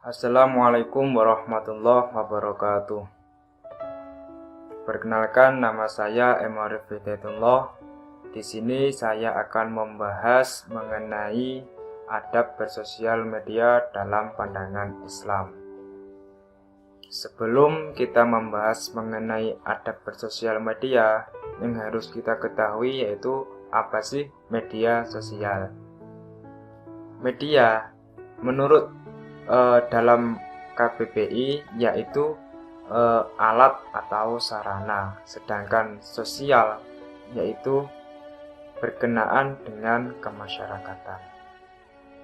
Assalamualaikum warahmatullahi wabarakatuh. Perkenalkan, nama saya Emarif Hidayatullah. Di sini saya akan membahas mengenai adab bersosial media dalam pandangan Islam. Sebelum kita membahas mengenai adab bersosial media, yang harus kita ketahui yaitu apa sih media sosial. Media menurut dalam KBBI yaitu alat atau sarana, sedangkan sosial yaitu berkenaan dengan kemasyarakatan.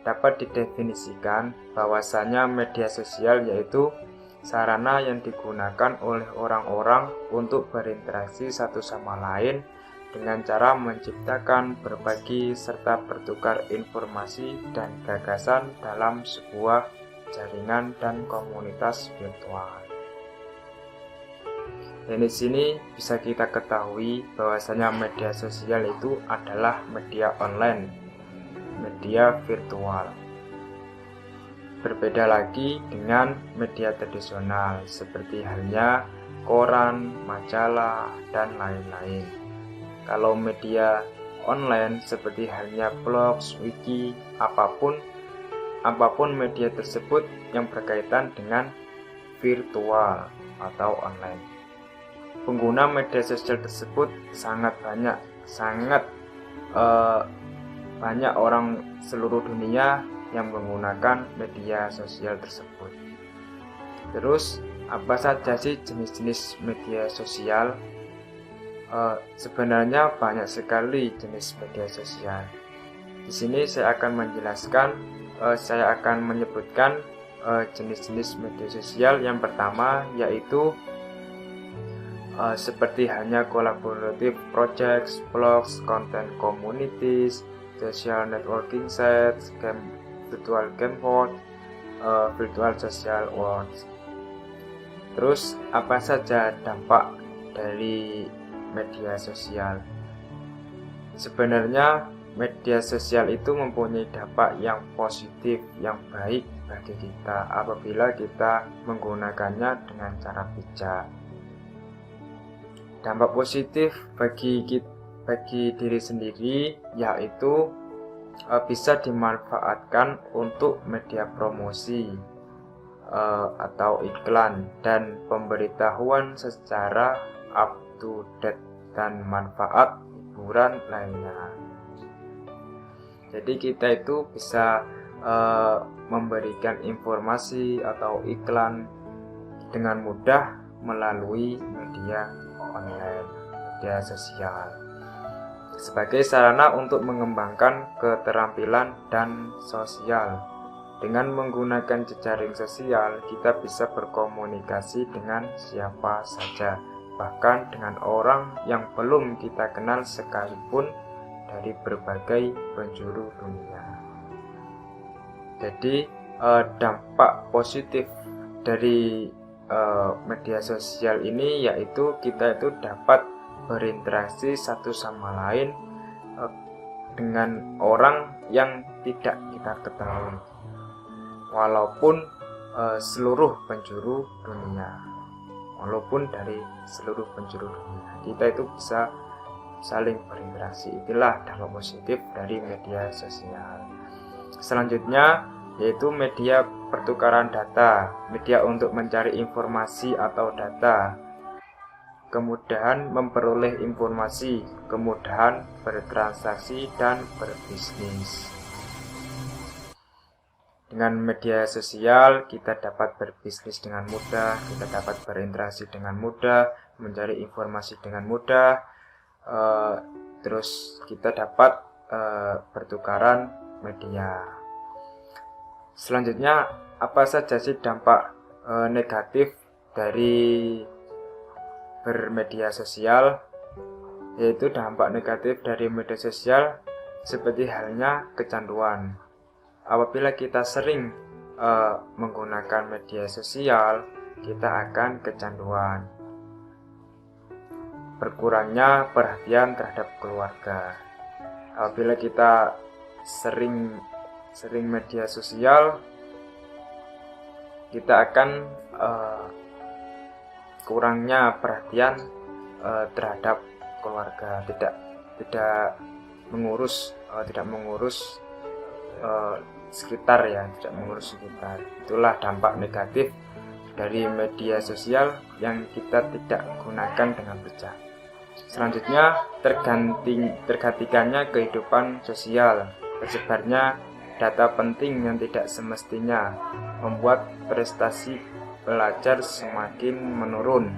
Dapat didefinisikan bahwasanya media sosial yaitu sarana yang digunakan oleh orang-orang untuk berinteraksi satu sama lain dengan cara menciptakan, berbagi, serta bertukar informasi dan gagasan dalam sebuah jaringan dan komunitas virtual. Dan di sini bisa kita ketahui bahwasanya media sosial itu adalah media online, media virtual. Berbeda lagi dengan media tradisional seperti halnya koran, majalah, dan lain-lain. Kalau media online seperti halnya blog, wiki, apapun media tersebut yang berkaitan dengan virtual atau online. Pengguna media sosial tersebut sangat banyak orang seluruh dunia yang menggunakan media sosial tersebut. Terus, apa saja sih jenis-jenis media sosial? Sebenarnya banyak sekali jenis media sosial. Di sini saya akan menyebutkan jenis-jenis media sosial. Yang pertama yaitu seperti halnya collaborative projects, blogs, content communities, social networking sites, virtual game world, virtual social worlds. Terus apa saja dampak dari media sosial? Sebenarnya media sosial itu mempunyai dampak yang positif, yang baik bagi kita apabila kita menggunakannya dengan cara bijak. Dampak positif bagi diri sendiri yaitu bisa dimanfaatkan untuk media promosi atau iklan dan pemberitahuan secara up to date dan manfaat hiburan lainnya. Jadi kita itu bisa memberikan informasi atau iklan dengan mudah melalui media online, media sosial, sebagai sarana untuk mengembangkan keterampilan dan sosial. Dengan menggunakan jejaring sosial, kita bisa berkomunikasi dengan siapa saja, bahkan dengan orang yang belum kita kenal sekalipun dari berbagai penjuru dunia. Jadi dampak positif dari media sosial ini yaitu kita itu dapat berinteraksi satu sama lain dengan orang yang tidak kita ketahui, walaupun seluruh penjuru dunia, walaupun dari seluruh penjuru dunia kita itu bisa saling berinteraksi. Itulah dampak positif dari media sosial. Selanjutnya yaitu media pertukaran data, media untuk mencari informasi atau data, kemudahan memperoleh informasi, kemudahan bertransaksi dan berbisnis. Dengan media sosial kita dapat berbisnis dengan mudah, kita dapat berinteraksi dengan mudah, mencari informasi dengan mudah, terus kita dapat pertukaran media. Selanjutnya, apa saja sih dampak negatif dari bermedia sosial? Yaitu dampak negatif dari media sosial seperti halnya kecanduan. Apabila kita sering menggunakan media sosial, kita akan kecanduan. Berkurangnya perhatian terhadap keluarga. Apabila kita sering media sosial, kita akan kurangnya perhatian terhadap keluarga, tidak mengurus sekitar ya, tidak mengurus sekitar. Itulah dampak negatif dari media sosial yang kita tidak gunakan dengan bijak. Selanjutnya, tergantikannya kehidupan sosial, tersebarnya data penting yang tidak semestinya, membuat prestasi belajar semakin menurun.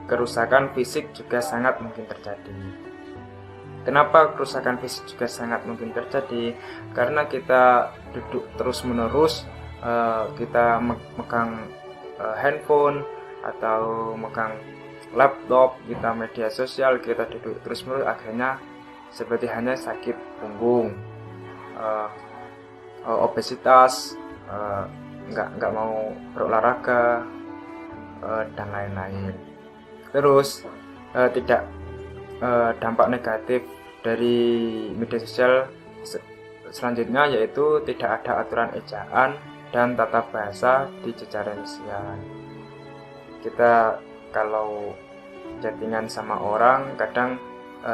Kerusakan fisik juga sangat mungkin terjadi. Kenapa kerusakan fisik juga sangat mungkin terjadi? Karena kita duduk terus-menerus, kita megang handphone atau megang laptop, kita media sosial, kita duduk terus-menerus, akhirnya seperti hanya sakit punggung, obesitas, nggak mau berolahraga, dan lain-lain. Terus dampak negatif dari media sosial selanjutnya yaitu tidak ada aturan ejaan dan tata bahasa di jejaring sosial. Kita kalau chattingan sama orang kadang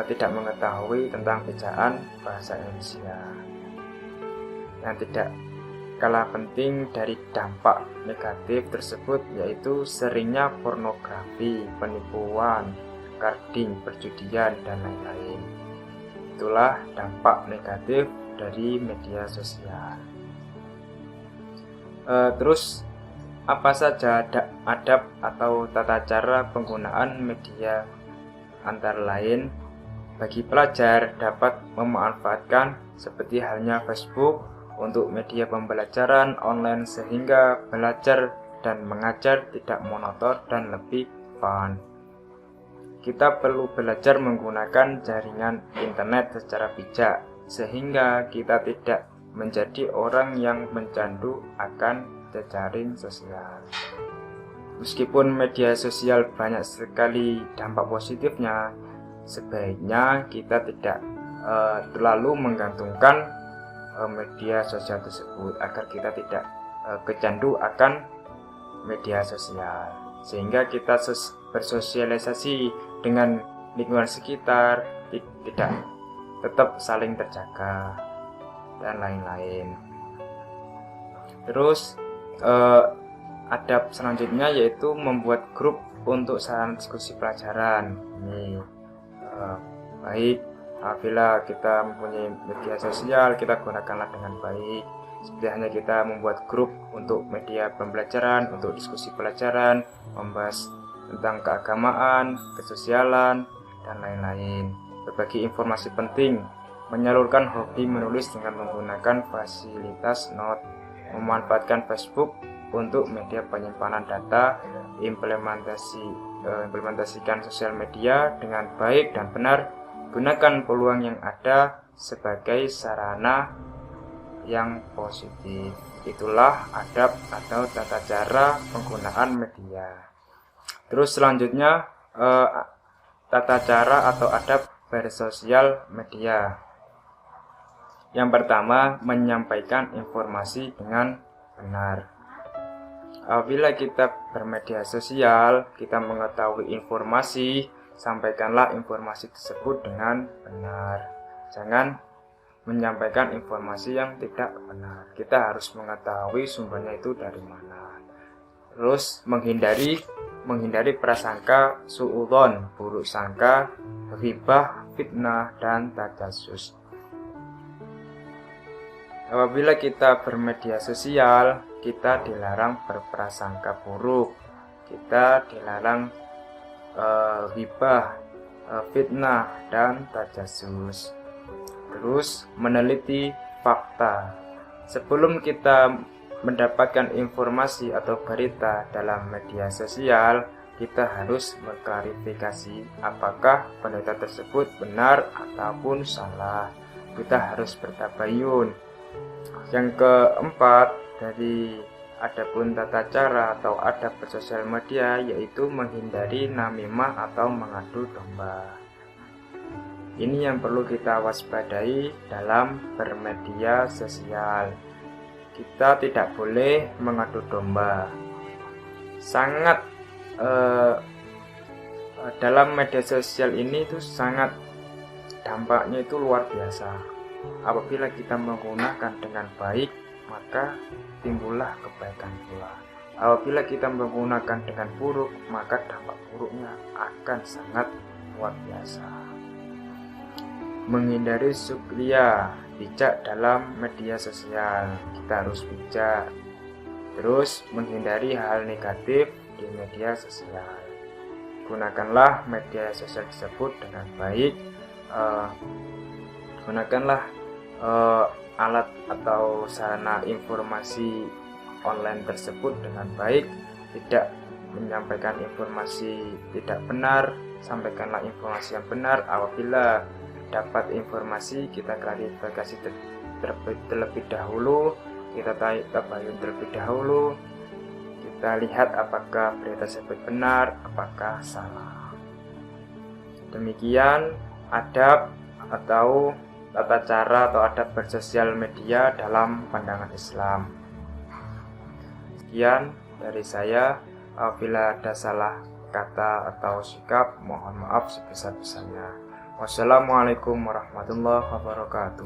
tidak mengetahui tentang ejaan bahasa Indonesia. Yang tidak kalah penting dari dampak negatif tersebut yaitu seringnya pornografi, penipuan, carding, perjudian, dan lain-lain. Itulah dampak negatif dari media sosial. Terus apa saja adab atau tata cara penggunaan media? Antara lain, bagi pelajar dapat memanfaatkan seperti halnya Facebook untuk media pembelajaran online sehingga belajar dan mengajar tidak monoton dan lebih fun. Kita perlu belajar menggunakan jaringan internet secara bijak sehingga kita tidak menjadi orang yang mencandu akan jejaring sosial. Meskipun media sosial banyak sekali dampak positifnya, sebaiknya kita tidak terlalu menggantungkan media sosial tersebut agar kita tidak kecandu akan media sosial, sehingga kita bersosialisasi dengan lingkungan sekitar tidak tetap saling terjaga dan lain-lain. Terus adab selanjutnya yaitu membuat grup untuk saran diskusi pelajaran. Ini baik apabila kita mempunyai media sosial, kita gunakanlah dengan baik. Seperti hanya kita membuat grup untuk media pembelajaran, untuk diskusi pelajaran, membahas tentang keagamaan, kesosialan, dan lain-lain. Berbagi informasi penting, menyalurkan hobi menulis dengan menggunakan fasilitas note, memanfaatkan Facebook untuk media penyimpanan data, implementasikan sosial media dengan baik dan benar, gunakan peluang yang ada sebagai sarana yang positif. Itulah adab atau tata cara penggunaan media. Terus selanjutnya tata cara atau adab bersosial media. Yang pertama, menyampaikan informasi dengan benar. Apabila kita bermedia sosial, kita mengetahui informasi, sampaikanlah informasi tersebut dengan benar. Jangan menyampaikan informasi yang tidak benar. Kita harus mengetahui sumbernya itu dari mana. Terus menghindari prasangka suudzon, buruk sangka, ghibah, fitnah, dan tajassus. Apabila kita bermedia sosial, kita dilarang berprasangka buruk, kita dilarang ghibah, fitnah, dan tajassus. Terus meneliti fakta. Sebelum kita mendapatkan informasi atau berita dalam media sosial, kita harus mengklarifikasi apakah berita tersebut benar ataupun salah. Kita harus bertabayun. Yang keempat, dari adapun tata cara atau adab bersosial media yaitu menghindari namimah atau mengadu domba. Ini yang perlu kita waspadai dalam bermedia sosial. kita tidak boleh mengadu domba. Sangat dalam media sosial ini itu sangat dampaknya itu luar biasa. Apabila kita menggunakan dengan baik, maka timbullah kebaikan pula. Apabila kita menggunakan dengan buruk, maka dampak buruknya akan sangat luar biasa. Menghindari sukria, bijak dalam media sosial. Kita harus bijak. Terus menghindari hal negatif di media sosial. Gunakanlah media sosial tersebut dengan baik. Gunakanlah alat atau sarana informasi online tersebut dengan baik. Tidak menyampaikan informasi tidak benar, sampaikanlah informasi yang benar. Apabila dapat informasi, kita klarifikasi terlebih dahulu, kita tabayun terlebih dahulu, kita lihat apakah berita tersebut benar, apakah salah. Demikian adab atau tata cara atau adab bersosial media dalam pandangan Islam. Sekian dari saya. Apabila ada salah kata atau sikap, mohon maaf sebesar-besarnya. Wassalamualaikum warahmatullahi wabarakatuh.